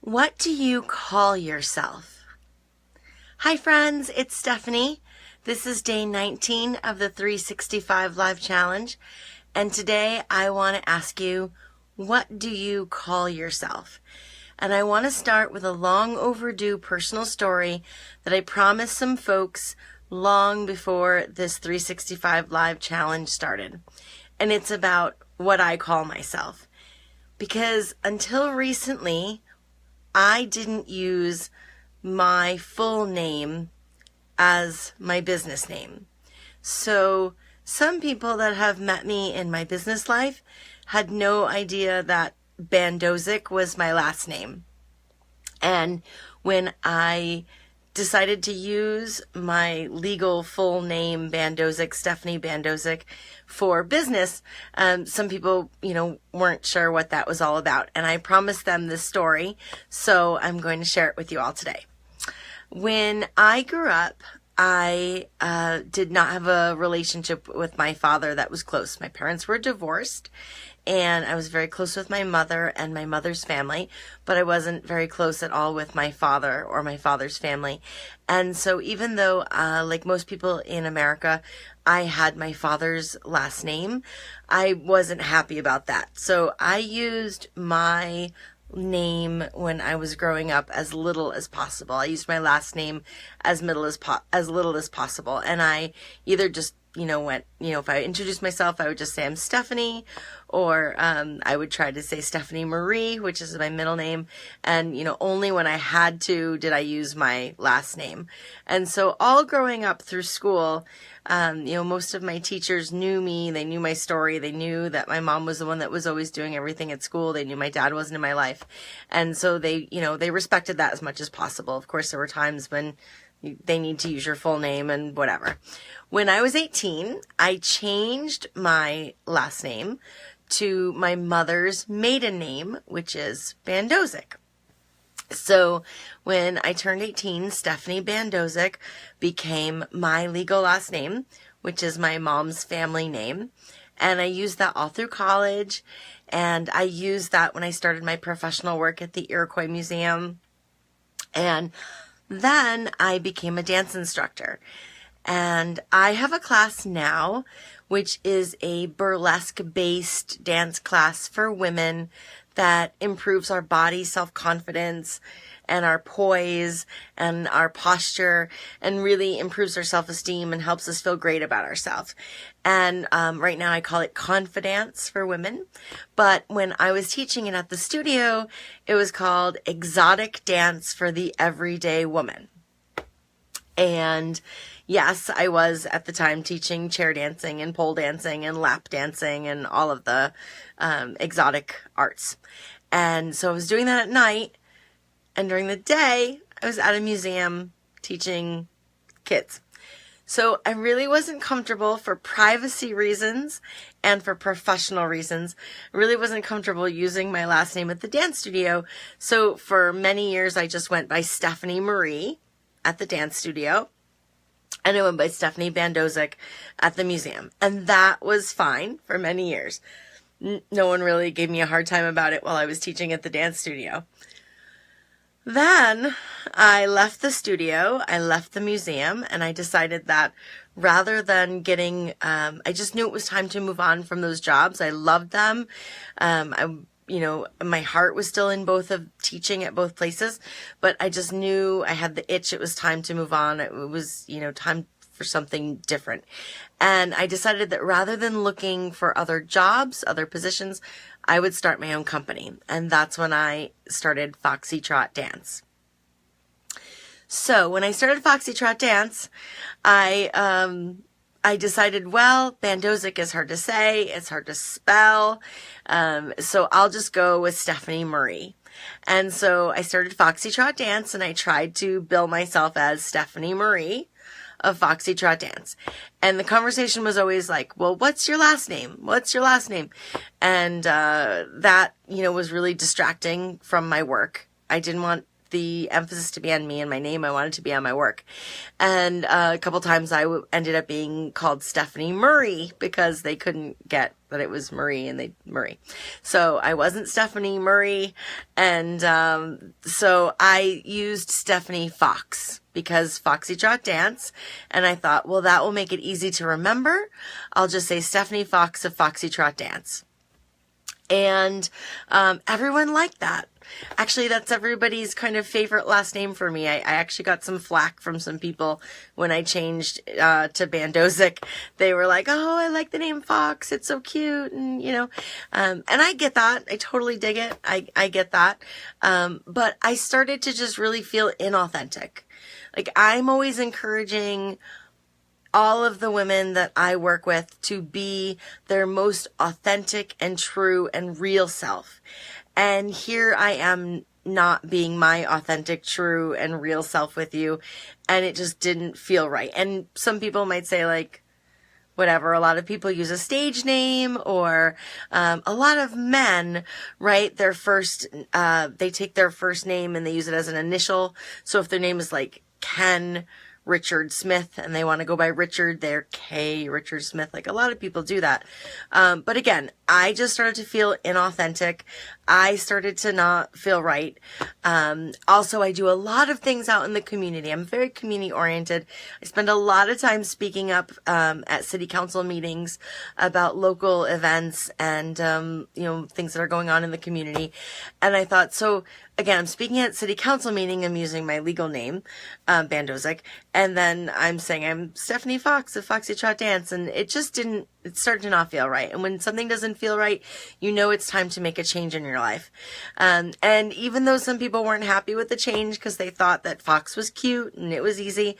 What do you call yourself? Hi friends, it's Stephanie. This is day 19 of the 365 Live Challenge. And today I want to ask you, what do you call yourself? And I want to start with a long overdue personal story that I promised some folks long before this 365 Live Challenge started. And it's about what I call myself. Because until recently, I didn't use my full name as my business name. So some people that have met me in my business life had no idea that Bandozik was my last name. And when I decided to use my legal full name, Bandozik, Stephanie Bandozik, for business, some people, weren't sure what that was all about. And I promised them this story, so I'm going to share it with you all today. When I grew up, I did not have a relationship with my father that was close. My parents were divorced, and I was very close with my mother and my mother's family, but I wasn't very close at all with my father or my father's family. And so even though, like most people in America, I had my father's last name, I wasn't happy about that. So I used my name when I was growing up as little as possible. I used my last name as little as possible. And I either just if I introduced myself, I would just say I'm Stephanie, or I would try to say Stephanie Marie, which is my middle name. And, only when I had to did I use my last name. And so all growing up through school, most of my teachers knew me. They knew my story. They knew that my mom was the one that was always doing everything at school. They knew my dad wasn't in my life. And so they respected that as much as possible. Of course, there were times when they need to use your full name and whatever. When I was 18, I changed my last name to my mother's maiden name, which is Bandozik. So when I turned 18, Stephanie Bandozik became my legal last name, which is my mom's family name. And I used that all through college. And I used that when I started my professional work at the Iroquois Museum. And then I became a dance instructor. And I have a class now, which is a burlesque-based dance class for women that improves our body self-confidence and our poise and our posture and really improves our self-esteem and helps us feel great about ourselves. And right now I call it Confidence for women. But when I was teaching it at the studio, it was called Exotic Dance for the Everyday Woman. And yes, I was at the time teaching chair dancing and pole dancing and lap dancing and all of the exotic arts. And so I was doing that at night. And during the day, I was at a museum teaching kids. So I really wasn't comfortable for privacy reasons and for professional reasons. I really wasn't comfortable using my last name at the dance studio. So for many years, I just went by Stephanie Marie at the dance studio. And I went by Stephanie Bandozik at the museum. And that was fine for many years. No one really gave me a hard time about it while I was teaching at the dance studio. Then I left the studio, I left the museum, and I decided that rather than I just knew it was time to move on from those jobs. I loved them. My heart was still in both of teaching at both places, but I just knew I had the itch. It was time to move on. It was, time for something different. And I decided that rather than looking for other jobs, other positions, I would start my own company. And that's when I started Foxytrot Dance. So when I started Foxytrot Dance, I decided, well, Bandozik is hard to say, it's hard to spell, so I'll just go with Stephanie Marie. And so I started Foxytrot Dance, and I tried to bill myself as Stephanie Marie of Foxytrot Dance. And the conversation was always like, well, what's your last name? What's your last name? And that, was really distracting from my work. I didn't want the emphasis to be on me and my name. I wanted to be on my work. And a couple times I ended up being called Stephanie Murray because they couldn't get that it was Marie and Murray. So I wasn't Stephanie Murray. And so I used Stephanie Fox because Foxytrot Dance. And I thought, well, that will make it easy to remember. I'll just say Stephanie Fox of Foxytrot Dance. And everyone liked that. Actually, that's everybody's kind of favorite last name for me. I actually got some flack from some people when I changed to Bandozik. They were like, oh, I like the name Fox. It's so cute. And, and I get that. I totally dig it. I get that. But I started to just really feel inauthentic. Like, I'm always encouraging all of the women that I work with to be their most authentic and true and real self. And here I am not being my authentic, true, and real self with you. And it just didn't feel right. And some people might say, like, whatever. A lot of people use a stage name, or a lot of men, right? They take their first name and they use it as an initial. So if their name is like Ken Richard Smith and they want to go by Richard, they're K Richard Smith. Like, a lot of people do that. But again, I just started to feel inauthentic. I started to not feel right. Also, I do a lot of things out in the community. I'm very community oriented. I spend a lot of time speaking up at city council meetings about local events and things that are going on in the community. And I thought, so again, I'm speaking at city council meeting. I'm using my legal name, Bandozik, and then I'm saying I'm Stephanie Fox of Foxytrot Dance, and it started to not feel right. And when something doesn't feel right, it's time to make a change in your life. And even though some people weren't happy with the change because they thought that Fox was cute and it was easy,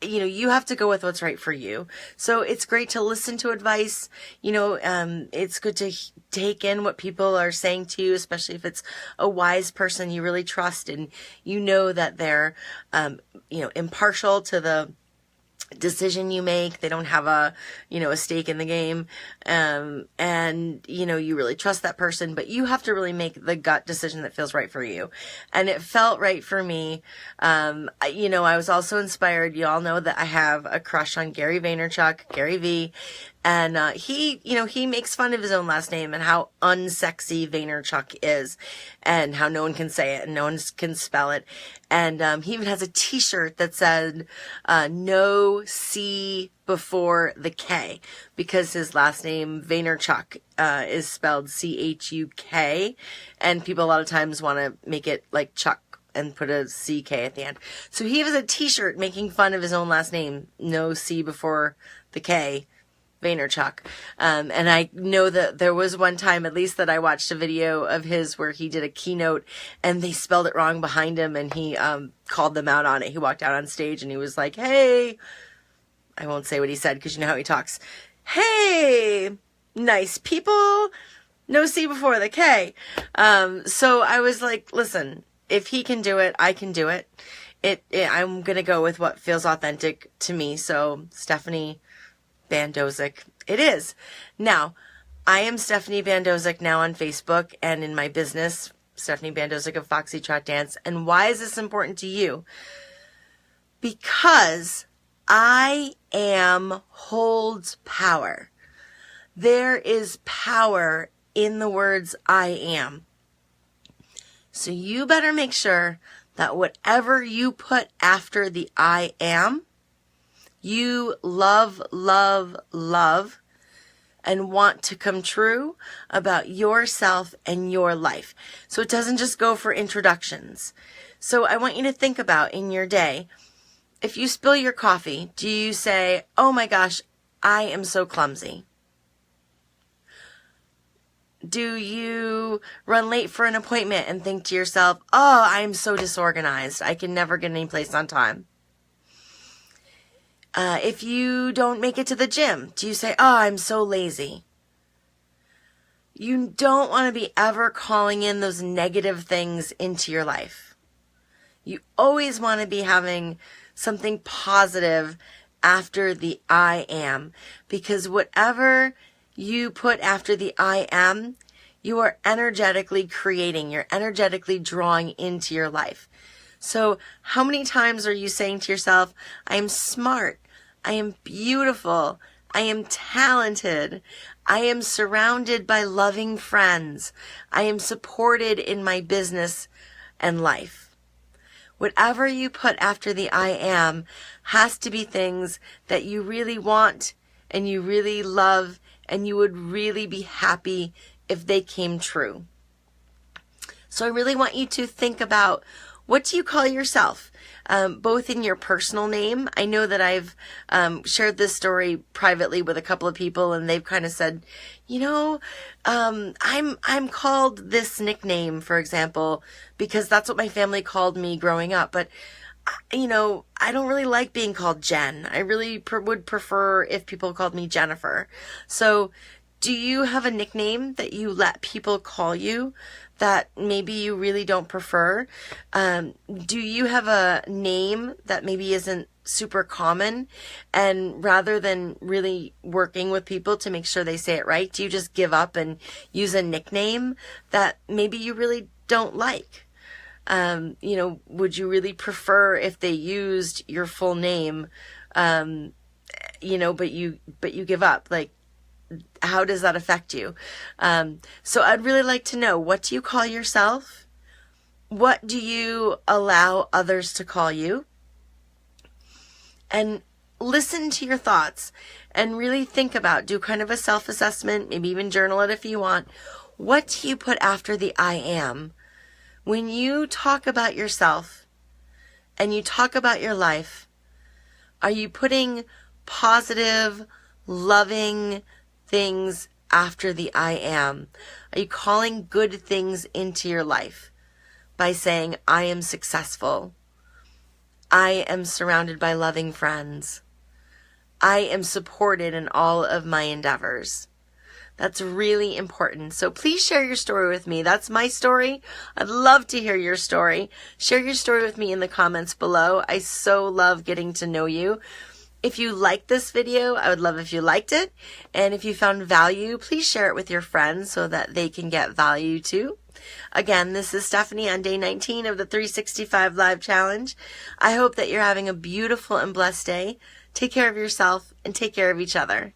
you have to go with what's right for you. So it's great to listen to advice. It's good to take in what people are saying to you, especially if it's a wise person you really trust and that they're, impartial to the decision you make. They don't have a stake in the game. You really trust that person, but you have to really make the gut decision that feels right for you. And it felt right for me. I was also inspired. You all know that I have a crush on Gary Vaynerchuk, Gary V. And he makes fun of his own last name and how unsexy Vaynerchuk is and how no one can say it and no one can spell it. And he even has a t-shirt that said, no C before the K, because his last name Vaynerchuk is spelled C-H-U-K. And people a lot of times want to make it like Chuck and put a C-K at the end. So he has a t-shirt making fun of his own last name, no C before the K, Vaynerchuk. And I know that there was one time, at least, that I watched a video of his where he did a keynote and they spelled it wrong behind him, and he called them out on it. He walked out on stage and he was like, hey, I won't say what he said because you know how he talks. Hey, nice people, no C before the K. So I was like, listen, if he can do it, I can do it. I'm going to go with what feels authentic to me. So Stephanie Bandozik it is. Now, I am Stephanie Bandozik now on Facebook and in my business, Stephanie Bandozik of Foxytrot Dance. And why is this important to you? Because I am holds power. There is power in the words I am. So you better make sure that whatever you put after the I am, you love, love, love, and want to come true about yourself and your life. So it doesn't just go for introductions. So I want you to think about in your day, if you spill your coffee, do you say, oh my gosh, I am so clumsy? Do you run late for an appointment and think to yourself, oh, I'm so disorganized, I can never get any place on time? If you don't make it to the gym, do you say, oh, I'm so lazy? You don't want to be ever calling in those negative things into your life. You always want to be having something positive after the I am, because whatever you put after the I am, You are energetically creating. You're energetically drawing into your life. So how many times are you saying to yourself, I am smart, I am beautiful, I am talented, I am surrounded by loving friends, I am supported in my business and life. Whatever you put after the I am has to be things that you really want and you really love and you would really be happy if they came true. So I really want you to think about, what do you call yourself? Both in your personal name. I know that I've shared this story privately with a couple of people, and they've kind of said, I'm called this nickname, for example, because that's what my family called me growing up. But I don't really like being called Jen. I really would prefer if people called me Jennifer. So do you have a nickname that you let people call you that maybe you really don't prefer? Do you have a name that maybe isn't super common, and rather than really working with people to make sure they say it right, do you just give up and use a nickname that maybe you really don't like? Would you really prefer if they used your full name, but you give up? Like, how does that affect you? So I'd really like to know, what do you call yourself? What do you allow others to call you? And listen to your thoughts and really think about, do kind of a self-assessment, maybe even journal it if you want. What do you put after the I am? When you talk about yourself and you talk about your life, are you putting positive, loving things after the I am? Are you calling good things into your life by saying, I am successful, I am surrounded by loving friends, I am supported in all of my endeavors? That's really important. So please share your story with me. That's my story. I'd love to hear your story. Share your story with me in the comments below. I so love getting to know you. If you liked this video, I would love if you liked it. And if you found value, please share it with your friends so that they can get value too. Again, this is Stephanie on day 19 of the 365 Live Challenge. I hope that you're having a beautiful and blessed day. Take care of yourself and take care of each other.